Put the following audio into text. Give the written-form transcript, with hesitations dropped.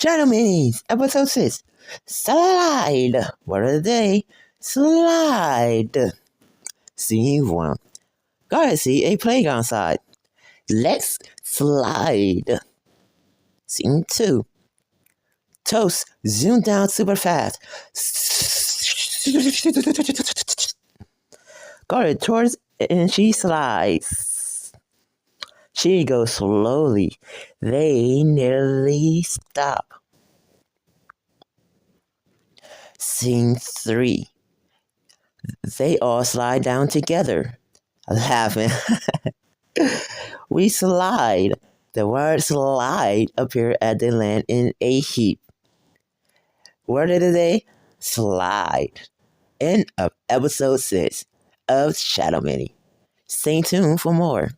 Shadow Minis, episode 6. Slide. Word of the day. Slide. Scene 1. Guys see a playground side. Let's slide. Scene 2. Toast zoom down super fast. Guard towards and she slides. She goes slowly. They nearly stop. Scene 3. They all slide down together. Laughing. We slide. The word slide appeared as they land in a heap. Word of the day, slide. End of episode 6 of Shadow Mini. Stay tuned for more.